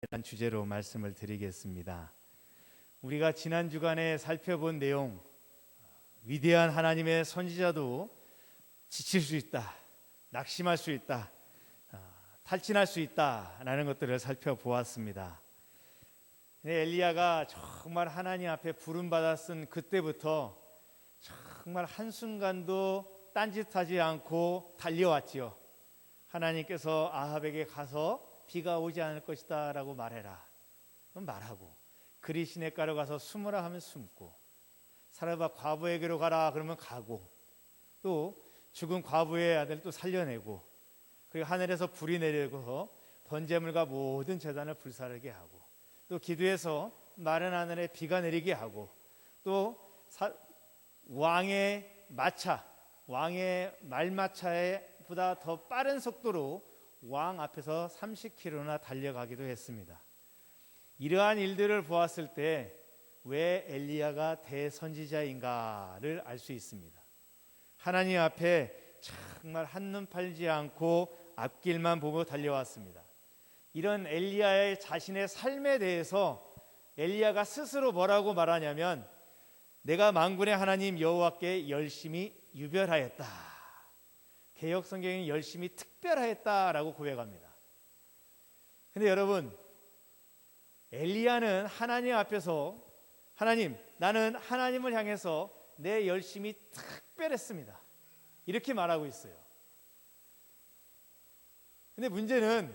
이란 주제로 말씀을 드리겠습니다. 우리가 지난 주간에 살펴본 내용, 위대한 하나님의 선지자도 지칠 수 있다, 낙심할 수 있다, 탈진할 수 있다라는 것들을 살펴보았습니다. 엘리야가 정말 하나님 앞에 부름받아 쓴 그때부터 정말 한순간도 딴짓하지 않고 달려왔지요. 하나님께서 아합에게 가서 비가 오지 않을 것이다 라고 말해라, 그럼 말하고, 그리 시냇가로 가서 숨으라 하면 숨고, 사르밧 과부에게로 가라 그러면 가고, 또 죽은 과부의 아들 또 살려내고, 그리고 하늘에서 불이 내려서 번제물과 모든 제단을 불사르게 하고, 또 기도해서 마른 하늘에 비가 내리게 하고, 또 왕의 마차, 왕의 말마차에 보다 더 빠른 속도로 왕 앞에서 30km나 달려가기도 했습니다. 이러한 일들을 보았을 때 왜 엘리야가 대선지자인가를 알 수 있습니다. 하나님 앞에 정말 한눈 팔지 않고 앞길만 보고 달려왔습니다. 이런 엘리야의 자신의 삶에 대해서 엘리야가 스스로 뭐라고 말하냐면, 내가 만군의 하나님 여호와께 열심히 유별하였다, 개역 성경이 열심히 특별하였다라고 고백합니다. 근데 여러분, 엘리야는 하나님 앞에서, 하나님, 나는 하나님을 향해서 내 열심이 특별했습니다, 이렇게 말하고 있어요. 근데 문제는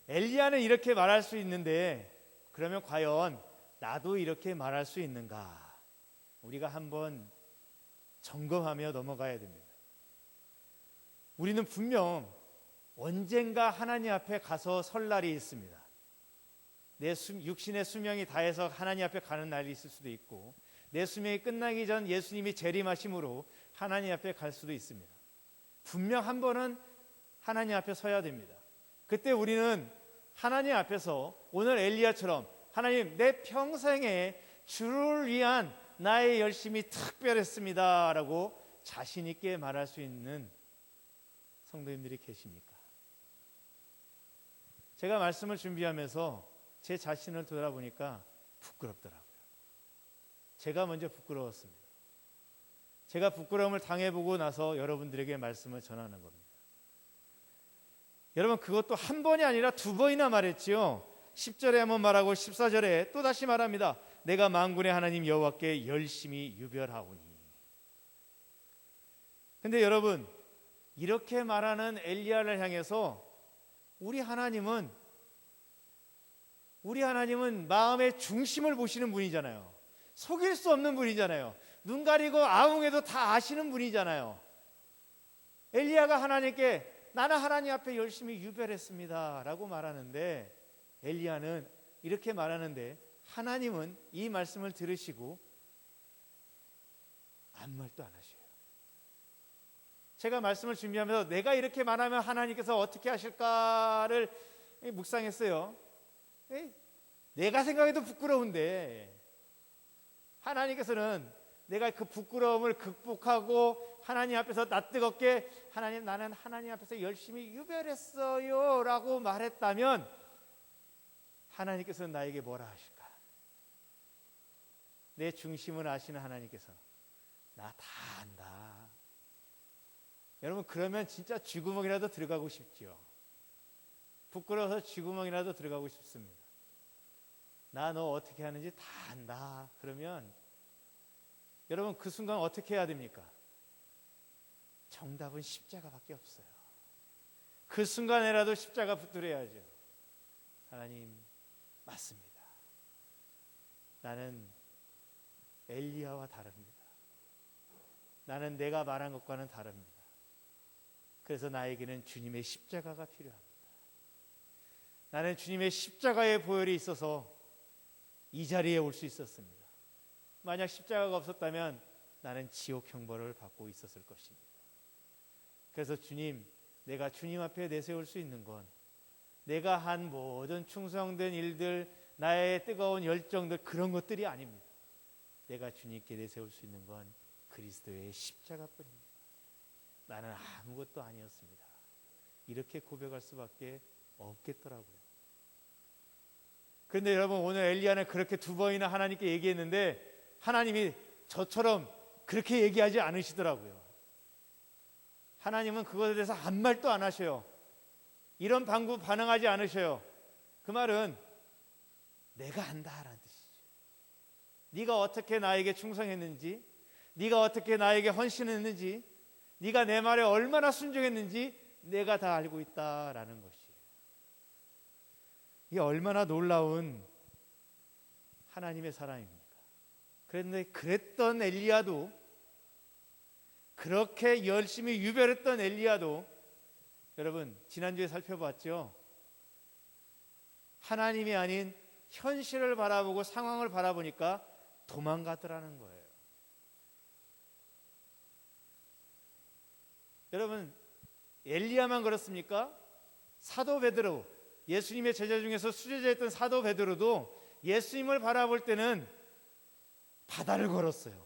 엘리야는 이렇게 말할 수 있는데, 그러면 과연 나도 이렇게 말할 수 있는가? 우리가 한번 점검하며 넘어가야 됩니다. 우리는 분명 언젠가 하나님 앞에 가서 설 날이 있습니다. 내 육신의 수명이 다해서 하나님 앞에 가는 날이 있을 수도 있고, 내 수명이 끝나기 전 예수님이 재림하심으로 하나님 앞에 갈 수도 있습니다. 분명 한 번은 하나님 앞에 서야 됩니다. 그때 우리는 하나님 앞에서 오늘 엘리야처럼, 하나님, 내 평생에 주를 위한 나의 열심이 특별했습니다 라고 자신 있게 말할 수 있는 성도님들이 계십니까? 제가 말씀을 준비하면서 제 자신을 돌아보니까 부끄럽더라고요. 제가 먼저 부끄러웠습니다. 제가 부끄러움을 당해보고 나서 여러분들에게 말씀을 전하는 겁니다. 여러분, 그것도 한 번이 아니라 두 번이나 말했지요. 10절에 한번 말하고 14절에 또 다시 말합니다. 내가 만군의 하나님 여호와께 열심히 유별하오니. 근데 여러분, 이렇게 말하는 엘리야를 향해서 우리 하나님은 마음의 중심을 보시는 분이잖아요. 속일 수 없는 분이잖아요. 눈 가리고 아웅해도 다 아시는 분이잖아요. 엘리야가 하나님께 나는 하나님 앞에 열심히 유별했습니다 라고 말하는데, 엘리야는 이렇게 말하는데 하나님은 이 말씀을 들으시고 아무 말도 안 하셔요. 제가 말씀을 준비하면서 내가 이렇게 말하면 하나님께서 어떻게 하실까를 묵상했어요. 내가 생각해도 부끄러운데, 하나님께서는 내가 그 부끄러움을 극복하고 하나님 앞에서 낯뜨겁게, 하나님, 나는 하나님 앞에서 열심히 유별했어요 라고 말했다면, 하나님께서는 나에게 뭐라 하실까? 내 중심을 아시는 하나님께서 나 다 안다. 여러분, 그러면 진짜 쥐구멍이라도 들어가고 싶지요. 부끄러워서 쥐구멍이라도 들어가고 싶습니다. 나 너 어떻게 하는지 다 안다. 그러면 여러분, 그 순간 어떻게 해야 됩니까? 정답은 십자가밖에 없어요. 그 순간에라도 십자가 붙들어야죠. 하나님, 맞습니다. 나는 엘리야와 다릅니다. 나는 내가 말한 것과는 다릅니다. 그래서 나에게는 주님의 십자가가 필요합니다. 나는 주님의 십자가의 보혈이 있어서 이 자리에 올 수 있었습니다. 만약 십자가가 없었다면 나는 지옥 형벌을 받고 있었을 것입니다. 그래서 주님, 내가 주님 앞에 내세울 수 있는 건 내가 한 모든 충성된 일들, 나의 뜨거운 열정들, 그런 것들이 아닙니다. 내가 주님께 내세울 수 있는 건 그리스도의 십자가뿐입니다. 나는 아무것도 아니었습니다. 이렇게 고백할 수밖에 없겠더라고요. 그런데 여러분, 오늘 엘리야는 그렇게 두 번이나 하나님께 얘기했는데 하나님이 저처럼 그렇게 얘기하지 않으시더라고요. 하나님은 그것에 대해서 아무 말도 안 하셔요. 이런 방구 반응하지 않으셔요. 그 말은 내가 안다라는 뜻이죠. 네가 어떻게 나에게 충성했는지, 네가 어떻게 나에게 헌신했는지, 네가 내 말에 얼마나 순종했는지 내가 다 알고 있다라는 것이에요. 이게 얼마나 놀라운 하나님의 사랑입니까? 그런데 그랬던 엘리야도, 그렇게 열심히 유별했던 엘리야도, 여러분 지난주에 살펴봤죠? 하나님이 아닌 현실을 바라보고 상황을 바라보니까 도망가더라는 거예요. 여러분, 엘리야만 그렇습니까? 사도 베드로, 예수님의 제자 중에서 수제자였던 사도 베드로도 예수님을 바라볼 때는 바다를 걸었어요.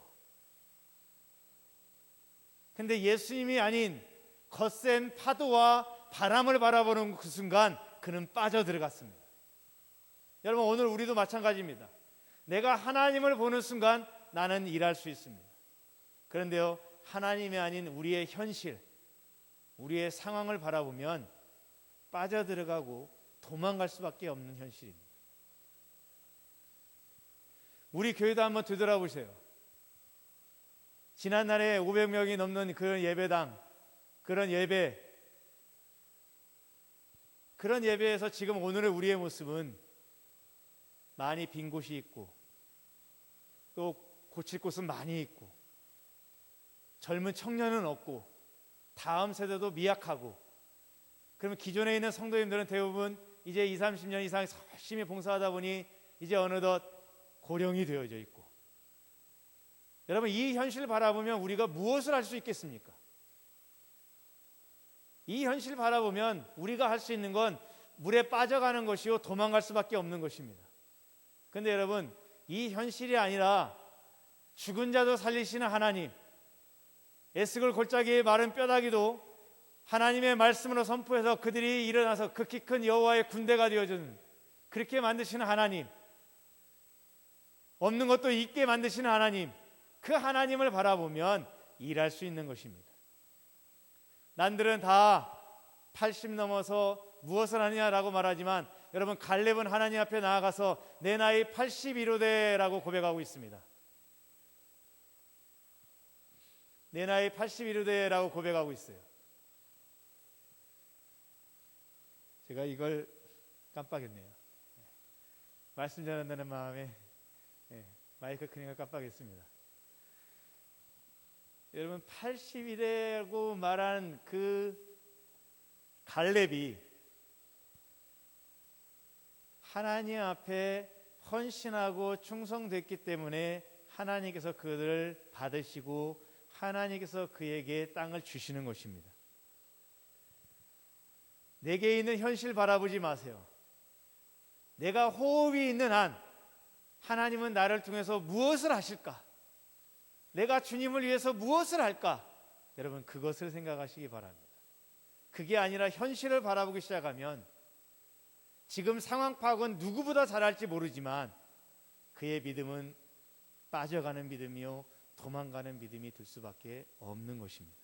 근데 예수님이 아닌 거센 파도와 바람을 바라보는 그 순간 그는 빠져들어갔습니다. 여러분, 오늘 우리도 마찬가지입니다. 내가 하나님을 보는 순간 나는 일할 수 있습니다. 그런데요, 하나님이 아닌 우리의 현실, 우리의 상황을 바라보면 빠져들어가고 도망갈 수밖에 없는 현실입니다. 우리 교회도 한번 되돌아보세요. 지난날에 500명이 넘는 그런 예배당, 그런 예배에서 지금 오늘의 우리의 모습은 많이 빈 곳이 있고 또 고칠 곳은 많이 있고 젊은 청년은 없고 다음 세대도 미약하고, 그러면 기존에 있는 성도님들은 대부분 이제 20, 30년 이상 열심히 봉사하다 보니 이제 어느덧 고령이 되어져 있고, 여러분 이 현실을 바라보면 우리가 무엇을 할 수 있겠습니까? 이 현실을 바라보면 우리가 할 수 있는 건 물에 빠져가는 것이요 도망갈 수밖에 없는 것입니다. 그런데 여러분, 이 현실이 아니라 죽은 자도 살리시는 하나님, 에스겔 골짜기의 마른 뼈다귀도 하나님의 말씀으로 선포해서 그들이 일어나서 극히 큰 여호와의 군대가 되어주는, 그렇게 만드시는 하나님, 없는 것도 있게 만드시는 하나님, 그 하나님을 바라보면 일할 수 있는 것입니다. 남들은 다 80 넘어서 무엇을 하느냐라고 말하지만, 여러분 갈렙은 하나님 앞에 나아가서 내 나이 81호대라고 고백하고 있습니다. 내 나이 81호대라고 고백하고 있어요. 제가 이걸 깜빡했네요. 말씀 전한다는 마음에 마이크 켜는 걸 깜빡했습니다. 여러분 80이라고 말한 그 갈렙이 하나님 앞에 헌신하고 충성됐기 때문에 하나님께서 그들을 받으시고 하나님께서 그에게 땅을 주시는 것입니다. 내게 있는 현실 바라보지 마세요. 내가 호흡이 있는 한 하나님은 나를 통해서 무엇을 하실까? 내가 주님을 위해서 무엇을 할까? 여러분 그것을 생각하시기 바랍니다. 그게 아니라 현실을 바라보기 시작하면 지금 상황 파악은 누구보다 잘할지 모르지만 그의 믿음은 빠져가는 믿음이요 도망가는 믿음이 될 수밖에 없는 것입니다.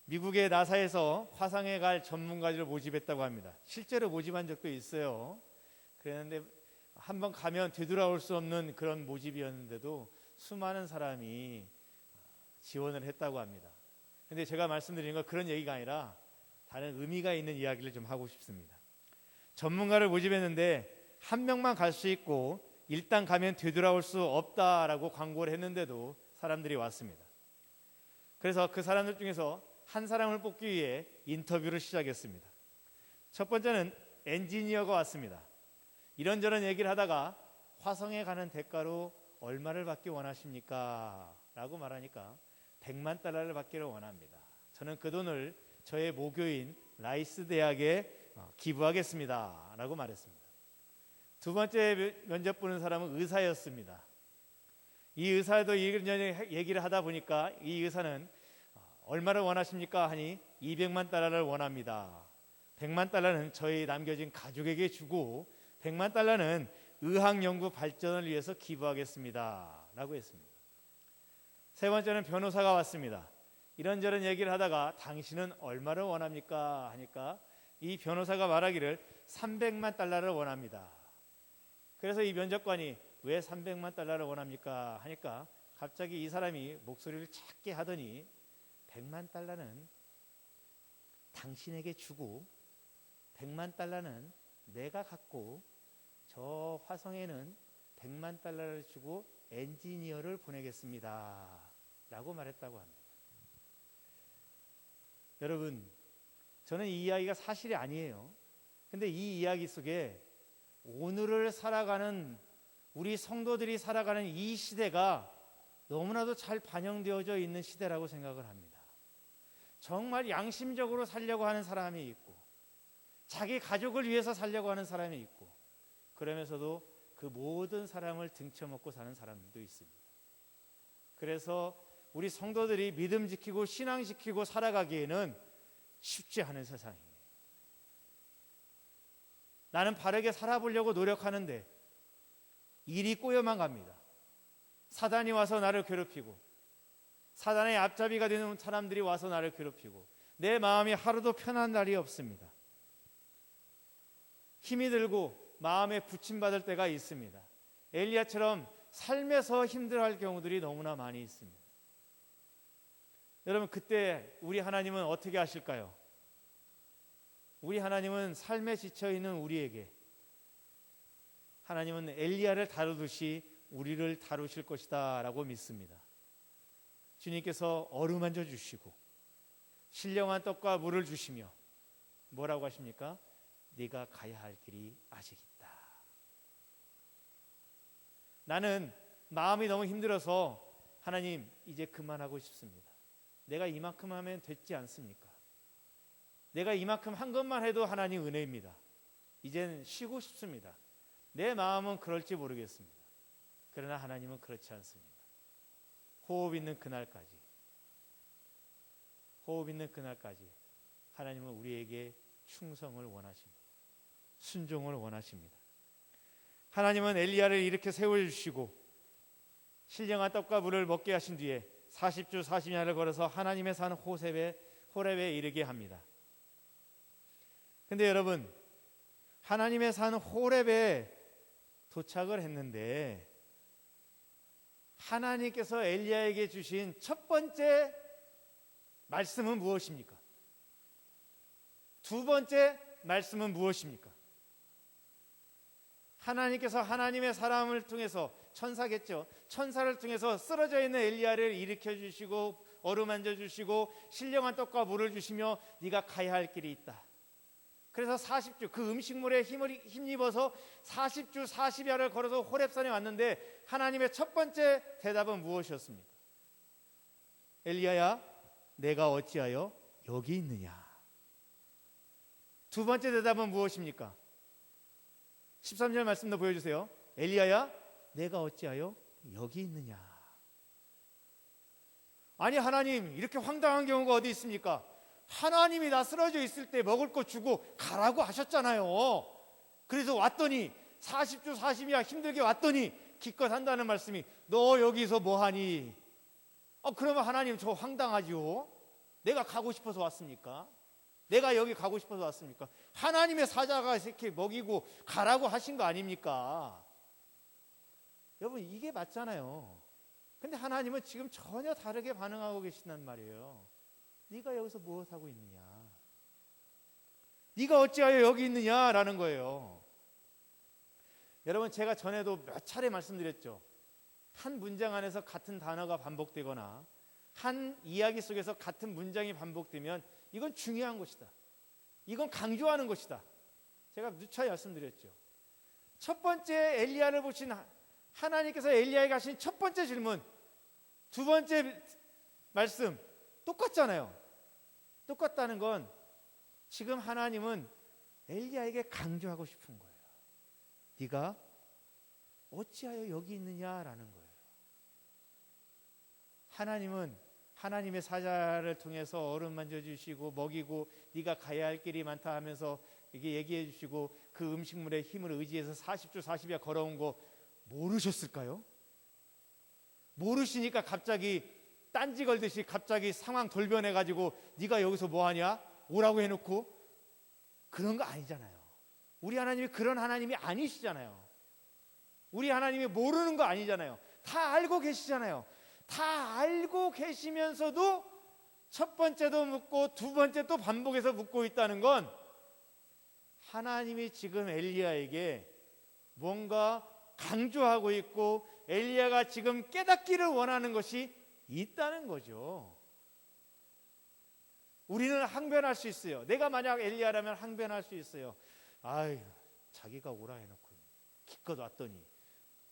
미국의 나사에서 화성에 갈 전문가들을 모집했다고 합니다. 실제로 모집한 적도 있어요. 그랬는데 한번 가면 되돌아올 수 없는 그런 모집이었는데도 수많은 사람이 지원을 했다고 합니다. 그런데 제가 말씀드리는 건 그런 얘기가 아니라 다른 의미가 있는 이야기를 좀 하고 싶습니다. 전문가를 모집했는데 한 명만 갈 수 있고 일단 가면 되돌아올 수 없다라고 광고를 했는데도 사람들이 왔습니다. 그래서 그 사람들 중에서 한 사람을 뽑기 위해 인터뷰를 시작했습니다. 첫 번째는 엔지니어가 왔습니다. 이런저런 얘기를 하다가 화성에 가는 대가로 얼마를 받기 원하십니까? 라고 말하니까 100만 달러를 받기를 원합니다. 저는 그 돈을 저의 모교인 라이스 대학에 기부하겠습니다. 라고 말했습니다. 두 번째 면접 보는 사람은 의사였습니다. 이 의사도 얘기를 하다 보니까 이 의사는 얼마를 원하십니까? 하니 200만 달러를 원합니다. 100만 달러는 저희 남겨진 가족에게 주고 100만 달러는 의학연구 발전을 위해서 기부하겠습니다 라고 했습니다. 세 번째는 변호사가 왔습니다. 이런저런 얘기를 하다가 당신은 얼마를 원합니까 하니까 이 변호사가 말하기를 300만 달러를 원합니다. 그래서 이 면접관이 왜 300만 달러를 원합니까 하니까 갑자기 이 사람이 목소리를 작게 하더니 100만 달러는 당신에게 주고 100만 달러는 내가 갖고 저 화성에는 100만 달러를 주고 엔지니어를 보내겠습니다 라고 말했다고 합니다. 여러분, 저는 이 이야기가 사실이 아니에요. 근데 이 이야기 속에 오늘을 살아가는 우리 성도들이 살아가는 이 시대가 너무나도 잘 반영되어져 있는 시대라고 생각을 합니다. 정말 양심적으로 살려고 하는 사람이 있고 자기 가족을 위해서 살려고 하는 사람이 있고 그러면서도 그 모든 사람을 등쳐먹고 사는 사람들도 있습니다. 그래서 우리 성도들이 믿음 지키고 신앙 지키고 살아가기에는 쉽지 않은 세상이에요. 나는 바르게 살아보려고 노력하는데 일이 꼬여만 갑니다. 사단이 와서 나를 괴롭히고 사단의 앞잡이가 되는 사람들이 와서 나를 괴롭히고 내 마음이 하루도 편한 날이 없습니다. 힘이 들고 마음에 부침받을 때가 있습니다. 엘리야처럼 삶에서 힘들어할 경우들이 너무나 많이 있습니다. 여러분, 그때 우리 하나님은 어떻게 하실까요? 우리 하나님은 삶에 지쳐있는 우리에게 하나님은 엘리야를 다루듯이 우리를 다루실 것이다 라고 믿습니다. 주님께서 어루만져 주시고 신령한 떡과 물을 주시며 뭐라고 하십니까? 네가 가야 할 길이 아직 있다. 나는 마음이 너무 힘들어서 하나님 이제 그만하고 싶습니다. 내가 이만큼 하면 됐지 않습니까? 내가 이만큼 한 것만 해도 하나님 은혜입니다. 이젠 쉬고 싶습니다. 내 마음은 그럴지 모르겠습니다. 그러나 하나님은 그렇지 않습니다. 호흡 있는 그날까지 하나님은 우리에게 충성을 원하십니다. 순종을 원하십니다. 하나님은 엘리야를 이렇게 세워주시고 신령한 떡과 물을 먹게 하신 뒤에 40주 40야를 걸어서 하나님의 산 호렙에 이르게 합니다. 근데 여러분, 하나님의 산 호렙에 도착을 했는데 하나님께서 엘리야에게 주신 첫 번째 말씀은 무엇입니까? 두 번째 말씀은 무엇입니까? 하나님께서 하나님의 사람을 통해서 천사겠죠. 천사를 통해서 쓰러져 있는 엘리야를 일으켜 주시고 어루만져 주시고 신령한 떡과 물을 주시며 네가 가야 할 길이 있다. 그래서 40주 그 음식물에 힘입어서 40주 40야를 걸어서 호렙산에 왔는데 하나님의 첫 번째 대답은 무엇이었습니까? 엘리야야, 내가 어찌하여 여기 있느냐? 두 번째 대답은 무엇입니까? 13절 말씀도 보여주세요. 엘리야야, 내가 어찌하여 여기 있느냐? 아니 하나님, 이렇게 황당한 경우가 어디 있습니까? 하나님이 나 쓰러져 있을 때 먹을 거 주고 가라고 하셨잖아요. 그래서 왔더니 40주 40이야 힘들게 왔더니 기껏 한다는 말씀이 너 여기서 뭐하니? 그러면 하나님 저 황당하지요. 내가 가고 싶어서 왔습니까? 내가 여기 가고 싶어서 왔습니까? 하나님의 사자가 이렇게 먹이고 가라고 하신 거 아닙니까? 여러분, 이게 맞잖아요. 근데 하나님은 지금 전혀 다르게 반응하고 계신단 말이에요. 네가 여기서 무엇하고 있느냐? 네가 어찌하여 여기 있느냐라는 거예요. 여러분, 제가 전에도 몇 차례 말씀드렸죠. 한 문장 안에서 같은 단어가 반복되거나 한 이야기 속에서 같은 문장이 반복되면 이건 중요한 것이다. 이건 강조하는 것이다. 제가 누차 말씀드렸죠. 첫 번째 엘리야를 보신 하나님께서 엘리야에게 하신 첫 번째 질문, 두 번째 말씀 똑같잖아요. 똑같다는 건 지금 하나님은 엘리야에게 강조하고 싶은 거예요. 네가 어찌하여 여기 있느냐라는 거예요. 하나님은 하나님의 사자를 통해서 얼음 만져주시고 먹이고 네가 가야 할 길이 많다 하면서 이게 얘기해 주시고 그 음식물의 힘을 의지해서 40주 40야 걸어온 거 모르셨을까요? 모르시니까 갑자기 딴지 걸듯이 갑자기 상황 돌변해 가지고 네가 여기서 뭐하냐? 오라고 해놓고 그런 거 아니잖아요. 우리 하나님이 그런 하나님이 아니시잖아요. 우리 하나님이 모르는 거 아니잖아요. 다 알고 계시잖아요. 다 알고 계시면서도 첫 번째도 묻고 두 번째 또 반복해서 묻고 있다는 건 하나님이 지금 엘리야에게 뭔가 강조하고 있고 엘리야가 지금 깨닫기를 원하는 것이 있다는 거죠. 우리는 항변할 수 있어요. 내가 만약 엘리야라면 항변할 수 있어요. 아유, 자기가 오라 해놓고 기껏 왔더니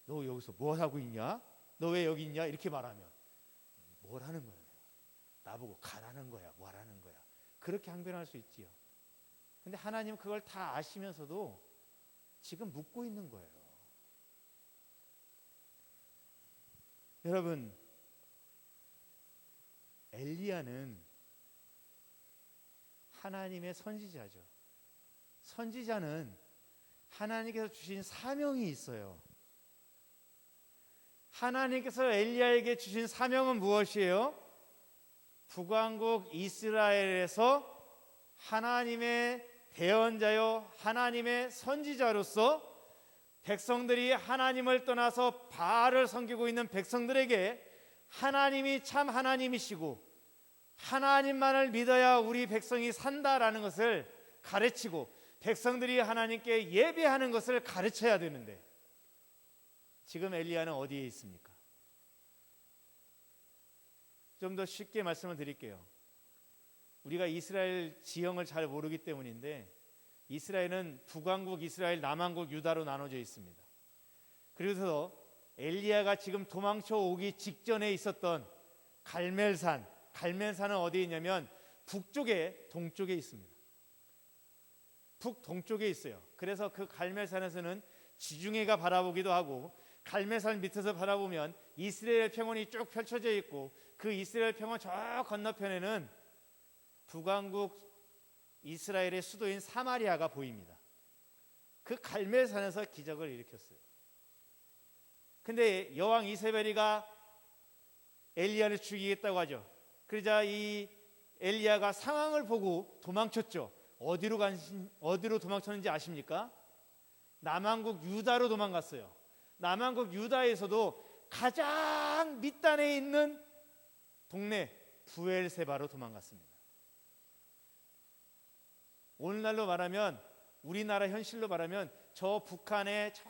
너 여기서 뭐 하고 있냐? 너 왜 여기 있냐? 이렇게 말하면 뭘 하는 거예요? 나보고 가라는 거야, 뭐 하라는 거야? 그렇게 항변할 수 있지요. 근데 하나님은 그걸 다 아시면서도 지금 묻고 있는 거예요. 여러분, 엘리야는 하나님의 선지자죠. 선지자는 하나님께서 주신 사명이 있어요. 하나님께서 엘리야에게 주신 사명은 무엇이에요? 북왕국 이스라엘에서 하나님의 대언자요 하나님의 선지자로서 백성들이 하나님을 떠나서 바알을 섬기고 있는 백성들에게 하나님이 참 하나님이시고 하나님만을 믿어야 우리 백성이 산다라는 것을 가르치고 백성들이 하나님께 예배하는 것을 가르쳐야 되는데 지금 엘리야는 어디에 있습니까? 좀 더 쉽게 말씀을 드릴게요. 우리가 이스라엘 지형을 잘 모르기 때문인데 이스라엘은 북왕국 이스라엘, 남왕국 유다로 나눠져 있습니다. 그래서 엘리야가 지금 도망쳐 오기 직전에 있었던 갈멜산은 어디에 있냐면 북쪽에 동쪽에 있습니다. 북동쪽에 있어요. 그래서 그 갈멜산에서는 지중해가 바라보기도 하고 갈멜산 밑에서 바라보면 이스라엘 평원이 쭉 펼쳐져 있고 그 이스라엘 평원 저 건너편에는 북왕국 이스라엘의 수도인 사마리아가 보입니다. 그 갈멜산에서 기적을 일으켰어요. 근데 여왕 이세벨이가 엘리야를 죽이겠다고 하죠. 그러자 이 엘리야가 상황을 보고 도망쳤죠. 어디로 도망쳤는지 아십니까? 남왕국 유다로 도망갔어요. 남왕국 유다에서도 가장 밑단에 있는 동네 부엘세바로 도망갔습니다. 오늘날로 말하면 우리나라 현실로 말하면 저 북한의 저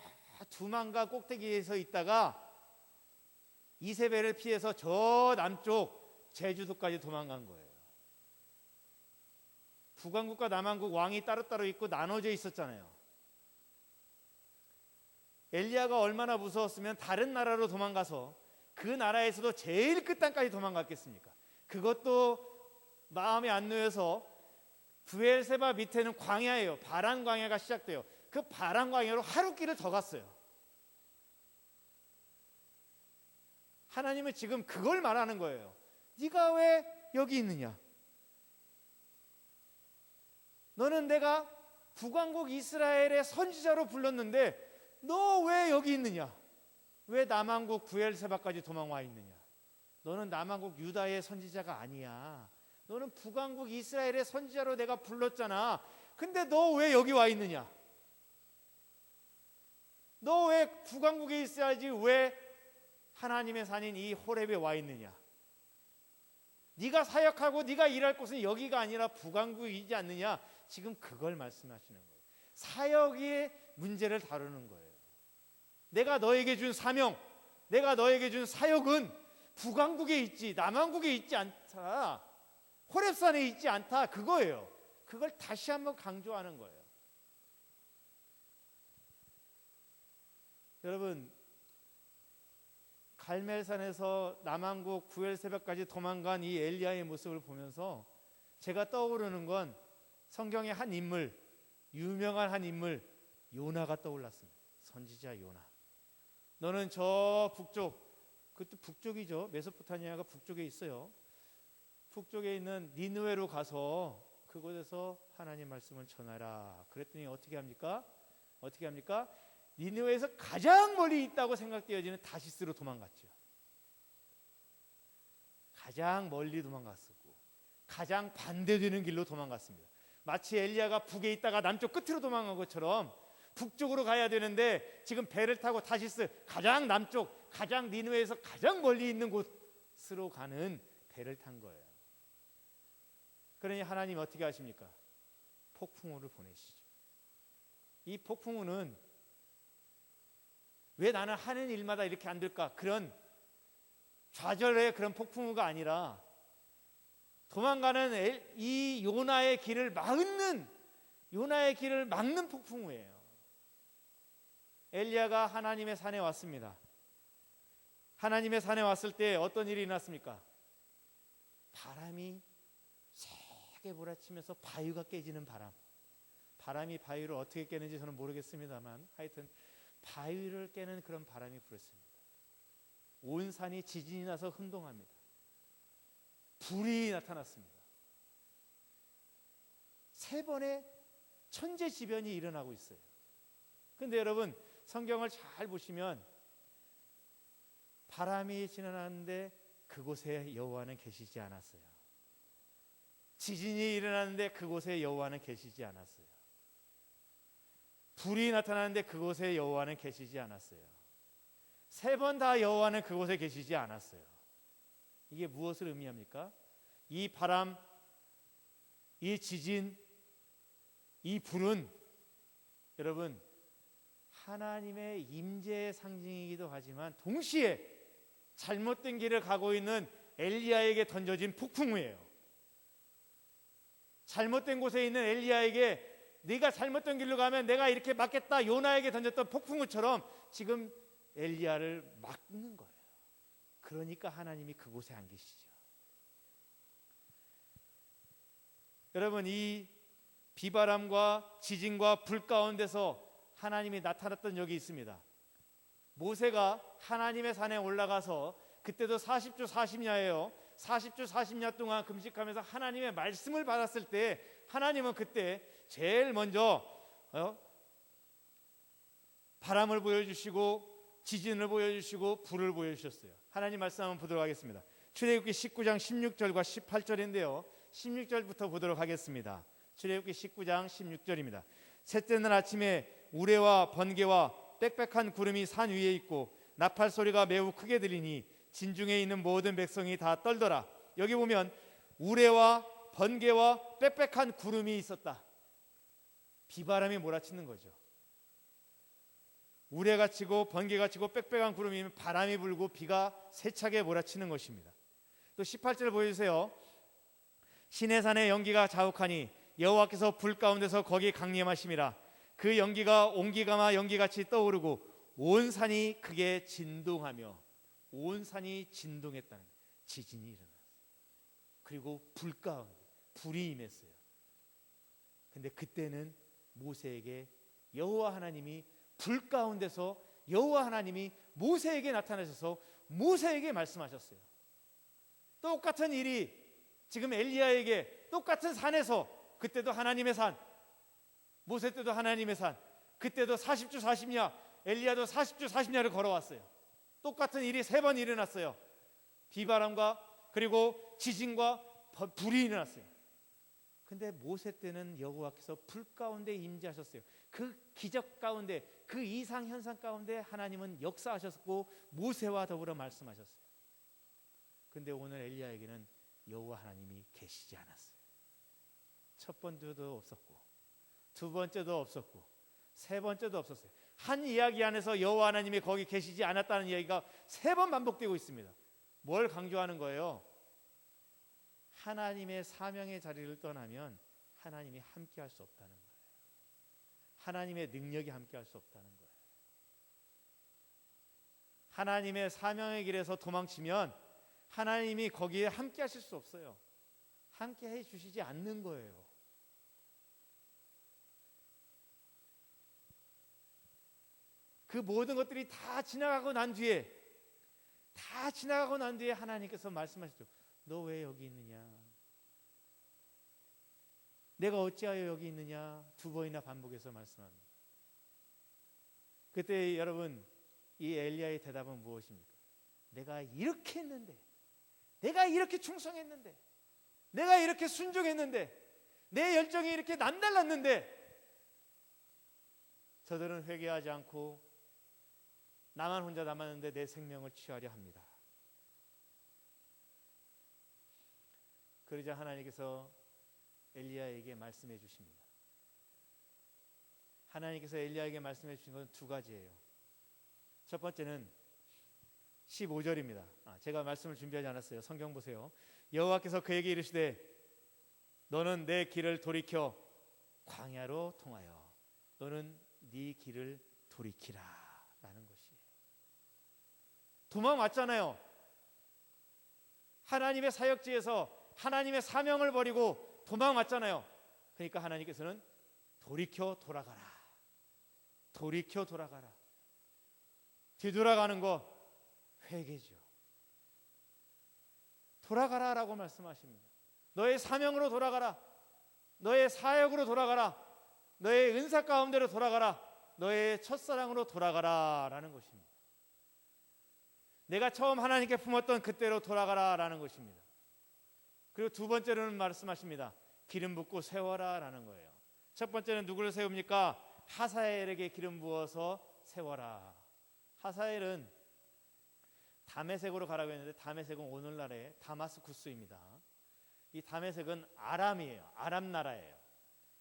두만가 꼭대기에서 있다가 이세벨을 피해서 저 남쪽 제주도까지 도망간 거예요. 북왕국과 남왕국 왕이 따로따로 있고 나눠져 있었잖아요. 엘리야가 얼마나 무서웠으면 다른 나라로 도망가서 그 나라에서도 제일 끝단까지 도망갔겠습니까? 그것도 마음에 안 놓여서 부엘세바 밑에는 광야예요. 바란 광야가 시작돼요. 그 바란 광야로 하루 길을 더 갔어요. 하나님은 지금 그걸 말하는 거예요. 네가 왜 여기 있느냐? 너는 내가 북왕국 이스라엘의 선지자로 불렀는데 너 왜 여기 있느냐? 왜 남왕국 부엘세바까지 도망와 있느냐? 너는 남왕국 유다의 선지자가 아니야. 너는 북왕국 이스라엘의 선지자로 내가 불렀잖아. 근데 너 왜 여기 와 있느냐? 너 왜 북왕국에 있어야지 왜 하나님의 산인 이 호렙에 와 있느냐? 네가 사역하고 네가 일할 곳은 여기가 아니라 북왕국이지 않느냐? 지금 그걸 말씀하시는 거예요. 사역의 문제를 다루는 거예요. 내가 너에게 준 사명, 내가 너에게 준 사역은 북왕국에 있지 남왕국에 있지 않다. 호렙산에 있지 않다. 그거예요. 그걸 다시 한번 강조하는 거예요. 여러분, 갈멜산에서 남왕국 부엘세바까지 도망간 이 엘리야의 모습을 보면서 제가 떠오르는 건 성경의 한 인물, 유명한 한 인물 요나가 떠올랐습니다. 선지자 요나. 너는 저 북쪽, 그것도 북쪽이죠. 메소포타미아가 북쪽에 있어요. 북쪽에 있는 니느웨로 가서 그곳에서 하나님 말씀을 전하라. 그랬더니 어떻게 합니까? 니느웨에서 가장 멀리 있다고 생각되어지는 다시스로 도망갔죠. 가장 멀리 도망갔었고 가장 반대되는 길로 도망갔습니다. 마치 엘리야가 북에 있다가 남쪽 끝으로 도망간 것처럼 북쪽으로 가야 되는데 지금 배를 타고 다시스, 가장 남쪽, 가장 니느웨에서 가장 멀리 있는 곳으로 가는 배를 탄 거예요. 그러니 하나님 어떻게 하십니까? 폭풍우를 보내시죠. 이 폭풍우는 왜 나는 하는 일마다 이렇게 안 될까? 그런 좌절의 그런 폭풍우가 아니라 도망가는 이 요나의 길을 막는 폭풍우예요. 엘리야가 하나님의 산에 왔습니다. 하나님의 산에 왔을 때 어떤 일이 일어났습니까? 바람이 세게 몰아치면서 바위가 깨지는 바람. 바람이 바위를 어떻게 깨는지 저는 모르겠습니다만 하여튼 바위를 깨는 그런 바람이 불었습니다. 온 산이 지진이 나서 흔동합니다. 불이 나타났습니다. 3번의 천재지변이 일어나고 있어요. 그런데 여러분 성경을 잘 보시면 바람이 지나가는데 그곳에 여호와는 계시지 않았어요. 지진이 일어나는데 그곳에 여호와는 계시지 않았어요. 불이 나타나는데 그곳에 여호와는 계시지 않았어요. 3번 다 여호와는 그곳에 계시지 않았어요. 이게 무엇을 의미합니까? 이 바람, 이 지진, 이 불은 여러분 하나님의 임재의 상징이기도 하지만 동시에 잘못된 길을 가고 있는 엘리야에게 던져진 폭풍우예요. 잘못된 곳에 있는 엘리야에게 네가 잘못된 길로 가면 내가 이렇게 막겠다, 요나에게 던졌던 폭풍우처럼 지금 엘리야를 막는 거예요. 그러니까 하나님이 그곳에 안 계시죠. 여러분 이 비바람과 지진과 불 가운데서 하나님이 나타났던 적이 있습니다. 모세가 하나님의 산에 올라가서 그때도 40주 40야예요. 40주 40야 동안 금식하면서 하나님의 말씀을 받았을 때 하나님은 그때 제일 먼저 바람을 보여주시고 지진을 보여주시고 불을 보여주셨어요. 하나님 말씀 한번 보도록 하겠습니다. 출애굽기 19장 16절과 18절인데요 16절부터 보도록 하겠습니다. 출애굽기 19장 16절입니다. 셋째 날 아침에 우레와 번개와 빽빽한 구름이 산 위에 있고 나팔 소리가 매우 크게 들리니 진중에 있는 모든 백성이 다 떨더라. 여기 보면 우레와 번개와 빽빽한 구름이 있었다. 비바람이 몰아치는 거죠. 우레가 치고 번개가 치고 빽빽한 구름이면 바람이 불고 비가 세차게 몰아치는 것입니다. 또 18절 보여주세요. 시내산의 연기가 자욱하니 여호와께서 불 가운데서 거기 강림하심이라. 그 연기가 옹기가마 연기같이 떠오르고 온 산이 크게 진동하며, 온 산이 진동했다는 거예요. 지진이 일어났어요. 그리고 불 가운데 불이 임했어요. 근데 그때는 모세에게 여호와 하나님이 불 가운데서 여호와 하나님이 모세에게 나타나셔서 모세에게 말씀하셨어요. 똑같은 일이 지금 엘리야에게 똑같은 산에서, 그때도 하나님의 산, 모세 때도 하나님의 산, 그때도 40주 40야, 엘리야도 40주 40야를 걸어왔어요. 똑같은 일이 3번 일어났어요. 비바람과 그리고 지진과 불이 일어났어요. 근데 모세 때는 여호와께서 불 가운데 임재하셨어요. 그 기적 가운데, 그 이상 현상 가운데 하나님은 역사하셨고 모세와 더불어 말씀하셨어요. 근데 오늘 엘리야에게는 여호와 하나님이 계시지 않았어요. 첫 번째도 없었고 두 번째도 없었고 세 번째도 없었어요. 한 이야기 안에서 여호와 하나님이 거기 계시지 않았다는 이야기가 3번 반복되고 있습니다. 뭘 강조하는 거예요? 하나님의 사명의 자리를 떠나면 하나님이 함께할 수 없다는 거예요. 하나님의 능력이 함께할 수 없다는 거예요. 하나님의 사명의 길에서 도망치면 하나님이 거기에 함께하실 수 없어요. 함께해 주시지 않는 거예요. 그 모든 것들이 다 지나가고 난 뒤에 하나님께서 말씀하시죠. 너 왜 여기 있느냐? 내가 어찌하여 여기 있느냐 2번이나 반복해서 말씀합니다. 그때 여러분 이 엘리야의 대답은 무엇입니까? 내가 이렇게 했는데, 내가 이렇게 충성했는데, 내가 이렇게 순종했는데, 내 열정이 이렇게 남달랐는데 저들은 회개하지 않고 나만 혼자 남았는데 내 생명을 취하려 합니다. 그러자 하나님께서 엘리야에게 말씀해 주십니다. 하나님께서 엘리야에게 말씀해 주신 것은 2가지예요. 첫 번째는 15절입니다. 제가 말씀을 준비하지 않았어요. 성경 보세요. 여호와께서 그에게 이르시되 너는 내 길을 돌이켜 광야로 통하여 너는 네 길을 돌이키라 라는 것이. 도망 왔잖아요. 하나님의 사역지에서 하나님의 사명을 버리고 도망 왔잖아요. 그러니까 하나님께서는 돌이켜 돌아가라, 돌이켜 돌아가라. 뒤돌아가는 거 회개죠. 돌아가라라고 말씀하십니다. 너의 사명으로 돌아가라, 너의 사역으로 돌아가라, 너의 은사 가운데로 돌아가라, 너의 첫사랑으로 돌아가라 라는 것입니다. 내가 처음 하나님께 품었던 그때로 돌아가라 라는 것입니다. 그리고 2번째로는 말씀하십니다. 기름 붓고 세워라 라는 거예요. 첫 번째는 누구를 세웁니까? 하사엘에게 기름 부어서 세워라. 하사엘은 다메섹으로 가라고 했는데 다메섹은 오늘날의 다마스쿠스입니다. 이 다메섹은 아람이에요. 아람 나라예요.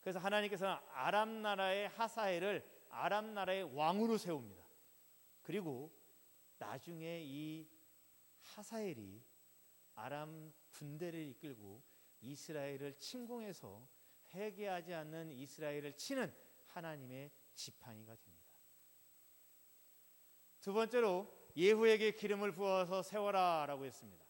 그래서 하나님께서는 아람 나라의 하사엘을 아람 나라의 왕으로 세웁니다. 그리고 나중에 이 하사엘이 아람 군대를 이끌고 이스라엘을 침공해서 회개하지 않는 이스라엘을 치는 하나님의 지팡이가 됩니다. 2번째로 예후에게 기름을 부어서 세워라 라고 했습니다.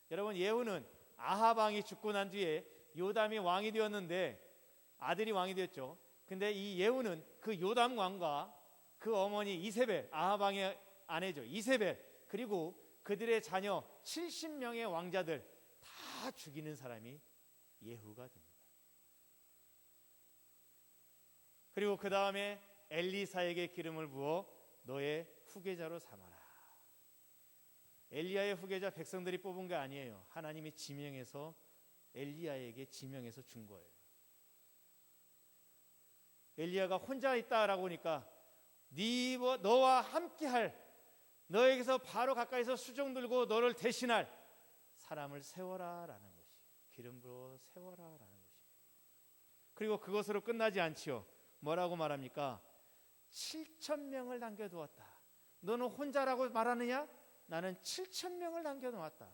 여러분, 예후는 아합 왕이 죽고 난 뒤에 요담이 왕이 되었는데, 아들이 왕이 되었죠. 근데 이 예후는 그 요담 왕과 그 어머니 이세벨, 아합 왕의 아내죠, 이세벨, 그리고 그들의 자녀 70명의 왕자들 다 죽이는 사람이 예후가 됩니다. 그리고 그 다음에 엘리사에게 기름을 부어 너의 후계자로 삼아라. 엘리야의 후계자 백성들이 뽑은 게 아니에요. 하나님이 지명해서 엘리야에게 지명해서 준 거예요. 엘리야가 혼자 있다라고 하니까 너와 함께할, 너에게서 바로 가까이서 수종 들고 너를 대신할 사람을 세워라라는 것이, 기름 부어 세워라라는 것이. 그리고 그것으로 끝나지 않지요. 뭐라고 말합니까? 7,000명을 남겨두었다. 너는 혼자라고 말하느냐? 나는 7,000명을 남겨놓았다.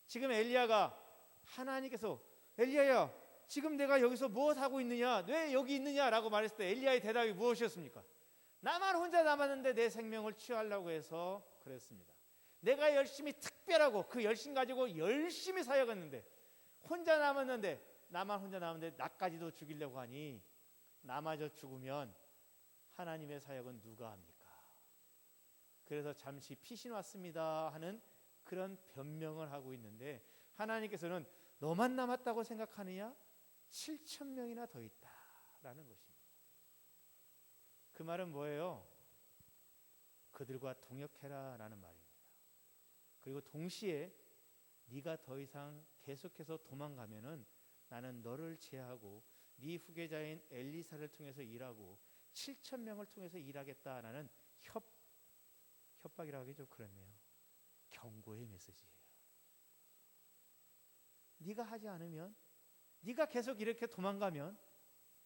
지금 엘리야가, 하나님께서 엘리야야 지금 내가 여기서 무엇하고 있느냐, 왜 여기 있느냐라고 말했을 때 엘리야의 대답이 무엇이었습니까? 나만 혼자 남았는데 내 생명을 취하려고 해서 그랬습니다. 내가 열심히 특별하고 그 열심 가지고 열심히 사역했는데 혼자 남았는데, 나만 혼자 남았는데 나까지도 죽이려고 하니 나마저 죽으면 하나님의 사역은 누가 합니까? 그래서 잠시 피신 왔습니다 하는 그런 변명을 하고 있는데, 하나님께서는 너만 남았다고 생각하느냐? 7,000명이나 더 있다라는 것입니다. 그 말은 뭐예요? 그들과 동역해라 라는 말입니다. 그리고 동시에 네가 더 이상 계속해서 도망가면은 나는 너를 제하고 네 후계자인 엘리사를 통해서 일하고 7,000명을 통해서 일하겠다라는 협박이라고 하기 좀 그렇네요. 경고의 메시지예요. 네가 하지 않으면, 네가 계속 이렇게 도망가면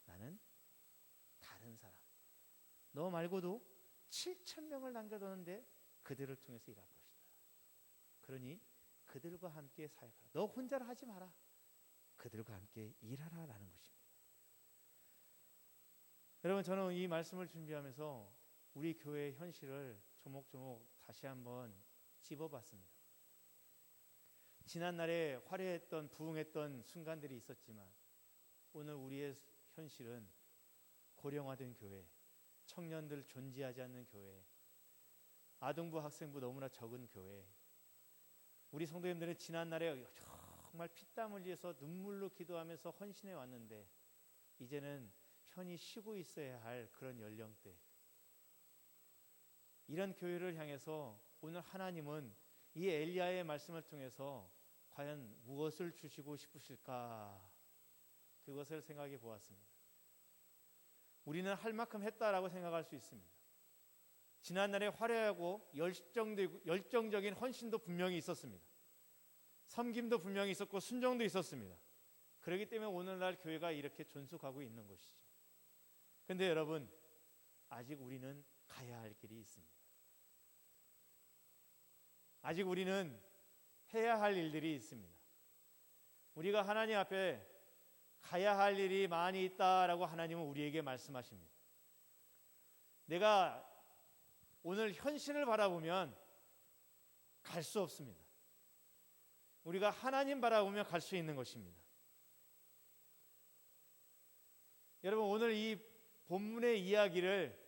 나는 다른 사람, 너 말고도 7,000명을 남겨두는데 그들을 통해서 일할 것이다. 그러니 그들과 함께 사역하라. 너 혼자라 하지 마라. 그들과 함께 일하라라는 것입니다. 여러분, 저는 이 말씀을 준비하면서 우리 교회의 현실을 조목조목 다시 한번 짚어봤습니다. 지난날에 화려했던, 부흥했던 순간들이 있었지만 오늘 우리의 현실은 고령화된 교회, 청년들 존재하지 않는 교회, 아동부, 학생부 너무나 적은 교회. 우리 성도님들은 지난날에 정말 피땀 흘려서 눈물로 기도하면서 헌신해 왔는데 이제는 편히 쉬고 있어야 할 그런 연령대, 이런 교회를 향해서 오늘 하나님은 이 엘리야의 말씀을 통해서 과연 무엇을 주시고 싶으실까, 그것을 생각해 보았습니다. 우리는 할 만큼 했다라고 생각할 수 있습니다. 지난날에 화려하고 열정적인 헌신도 분명히 있었습니다. 섬김도 분명히 있었고 순종도 있었습니다. 그렇기 때문에 오늘날 교회가 이렇게 존속하고 있는 것이죠. 그런데 여러분, 아직 우리는 가야 할 길이 있습니다. 아직 우리는 해야 할 일들이 있습니다. 우리가 하나님 앞에 가야 할 일이 많이 있다라고 하나님은 우리에게 말씀하십니다. 내가 오늘 현실을 바라보면 갈 수 없습니다. 우리가 하나님 바라보면 갈 수 있는 것입니다. 여러분, 오늘 이 본문의 이야기를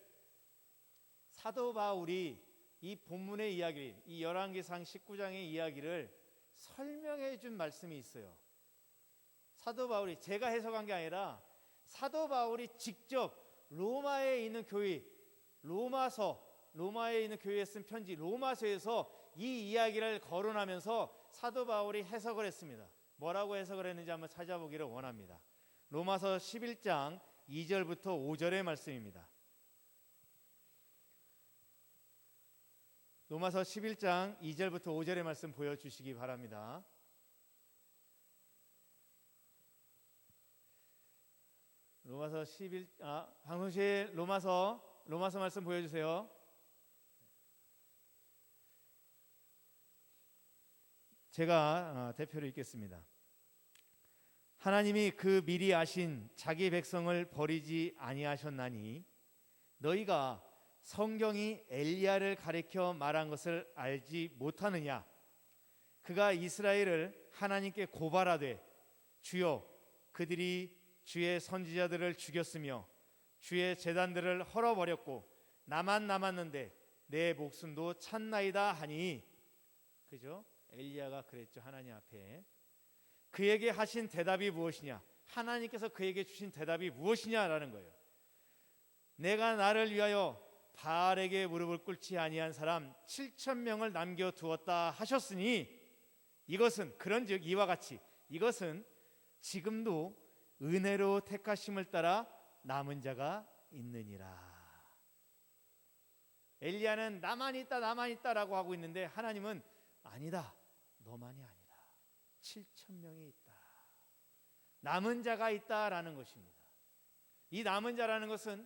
사도 바울이 이 본문의 이야기, 이 열왕기상 19장의 이야기를 설명해 준 말씀이 있어요. 사도 바울이, 제가 해석한 게 아니라 사도 바울이 직접 로마에 있는 교회, 로마에 있는 교회에 쓴 편지 로마서에서 이 이야기를 거론하면서 사도 바울이 해석을 했습니다. 뭐라고 해석을 했는지 한번 찾아보기를 원합니다. 로마서 11장 2절부터 5절의 말씀입니다. 로마서 11장 2절부터 5절의 말씀 보여주시기 바랍니다. 로마서 11, 방송실 로마서 말씀 보여주세요. 제가 대표로 읽겠습니다. 하나님이 그 미리 아신 자기 백성을 버리지 아니하셨나니 너희가 성경이 엘리야를 가리켜 말한 것을 알지 못하느냐. 그가 이스라엘을 하나님께 고발하되 주여 그들이 주의 선지자들을 죽였으며 주의 제단들을 헐어버렸고 나만 남았는데 내 목숨도 찼나이다 하니, 그죠? 엘리야가 그랬죠. 하나님 앞에 그에게 하신 대답이 무엇이냐, 하나님께서 그에게 주신 대답이 무엇이냐라는 거예요. 내가 나를 위하여 바알에게 무릎을 꿇지 아니한 사람 7,000명을 남겨두었다 하셨으니 이것은, 그런즉 이와 같이 이것은 지금도 은혜로 택하심을 따라 남은 자가 있느니라. 엘리야는 나만 있다라고 하고 있는데 하나님은 아니다, 너만이 아니다, 7,000명이 있다, 남은 자가 있다라는 것입니다. 이 남은 자라는 것은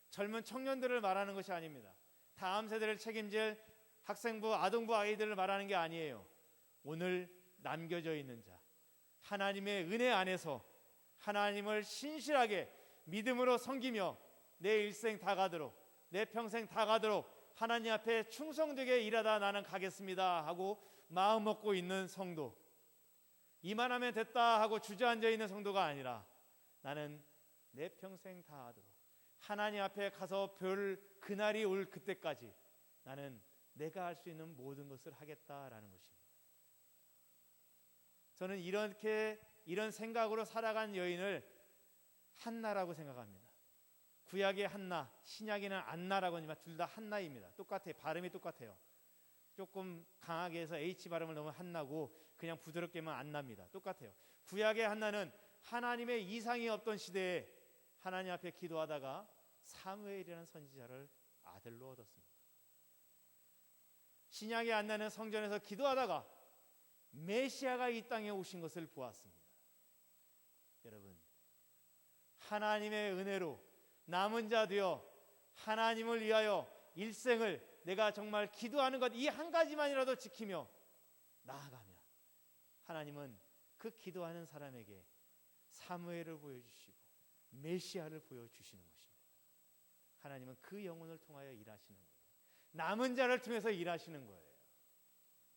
젊은 청년들을 말하는 것이 아닙니다. 다음 세대를 책임질 학생부, 아동부 아이들을 말하는 게 아니에요. 오늘 남겨져 있는 자, 하나님의 은혜 안에서 하나님을 신실하게 믿음으로 섬기며 내 일생 다 가도록, 내 평생 다 가도록 하나님 앞에 충성되게 일하다 나는 가겠습니다 하고 마음 먹고 있는 성도, 이만하면 됐다 하고 주저앉아 있는 성도가 아니라 나는 내 평생 다 하도록 하나님 앞에 가서 별 그날이 올 그때까지 나는 내가 할 수 있는 모든 것을 하겠다라는 것입니다. 저는 이런 생각으로 살아간 여인을 한나라고 생각합니다. 구약의 한나, 신약에는 안나라고 하지만 둘 다 한나입니다. 똑같아요. 발음이 똑같아요. 조금 강하게 해서 H 발음을 넣으면 한나고 그냥 부드럽게만 안나입니다. 똑같아요. 구약의 한나는 하나님의 이상이 없던 시대에 하나님 앞에 기도하다가 사무엘이라는 선지자를 아들로 얻었습니다. 신약의 안나는 성전에서 기도하다가 메시아가 이 땅에 오신 것을 보았습니다. 여러분, 하나님의 은혜로 남은 자 되어 하나님을 위하여 일생을 내가 정말 기도하는 것 이 한 가지만이라도 지키며 나아가면 하나님은 그 기도하는 사람에게 사무엘을 보여주시고 메시아를 보여주시는 것입니다. 하나님은 그 영혼을 통하여 일하시는 거예요. 남은 자를 통해서 일하시는 거예요.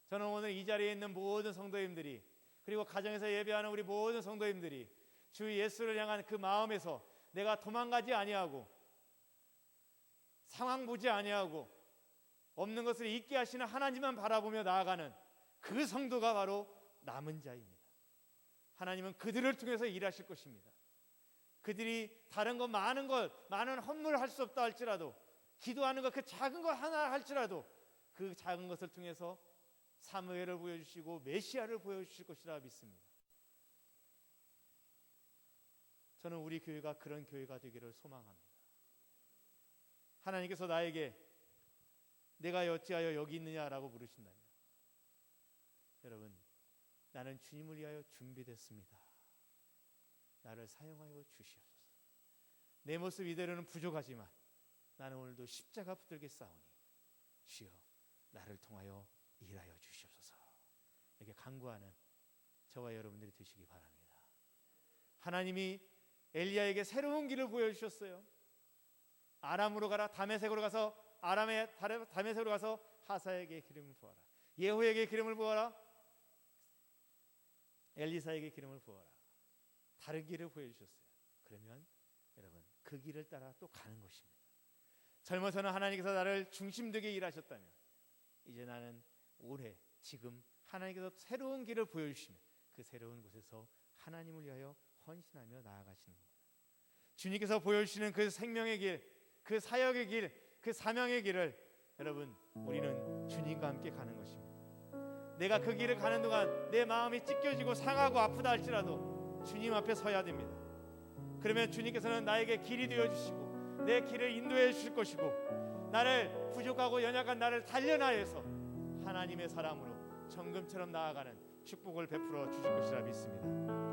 저는 오늘 이 자리에 있는 모든 성도님들이, 그리고 가정에서 예배하는 우리 모든 성도님들이 주 예수를 향한 그 마음에서 내가 도망가지 아니하고 상황 보지 아니하고 없는 것을 있게 하시는 하나님만 바라보며 나아가는 그 성도가 바로 남은 자입니다. 하나님은 그들을 통해서 일하실 것입니다. 그들이 다른 것 많은 헌물을 할 수 없다 할지라도, 기도하는 것 그 작은 것 하나 할지라도 그 작은 것을 통해서 사무엘을 보여주시고 메시아를 보여주실 것이라 믿습니다. 저는 우리 교회가 그런 교회가 되기를 소망합니다. 하나님께서 나에게 내가 어찌하여 여기 있느냐라고 물으신다면, 여러분, 나는 주님을 위하여 준비됐습니다. 나를 사용하여 주시옵소서. 내 모습 이대로는 부족하지만 나는 오늘도 십자가 붙들게 싸우니 주여 나를 통하여 일하여 주시옵소서. 이렇게 간구하는 저와 여러분들이 되시기 바랍니다. 하나님이 엘리야에게 새로운 길을 보여주셨어요. 아람으로 가라. 다메섹으로 가서 다메섹으로 가서 하사에게 기름을 부어라. 예후에게 기름을 부어라. 엘리사에게 기름을 부어라. 다른 길을 보여주셨어요. 그러면 여러분 그 길을 따라 또 가는 것입니다. 젊어서는 하나님께서 나를 중심되게 일하셨다면 이제 나는 올해 지금 하나님께서 새로운 길을 보여주시면 그 새로운 곳에서 하나님을 위하여 헌신하며 나아가시는 겁니다. 주님께서 보여주시는 그 생명의 길, 그 사역의 길, 그 사명의 길을 여러분 우리는 주님과 함께 가는 것입니다. 내가 그 길을 가는 동안 내 마음이 찢겨지고 상하고 아프다 할지라도 주님 앞에 서야 됩니다. 그러면 주님께서는 나에게 길이 되어주시고 내 길을 인도해 주실 것이고, 나를 부족하고 연약한 나를 단련하여서 하나님의 사람으로 정금처럼 나아가는 축복을 베풀어 주실 것이라 믿습니다.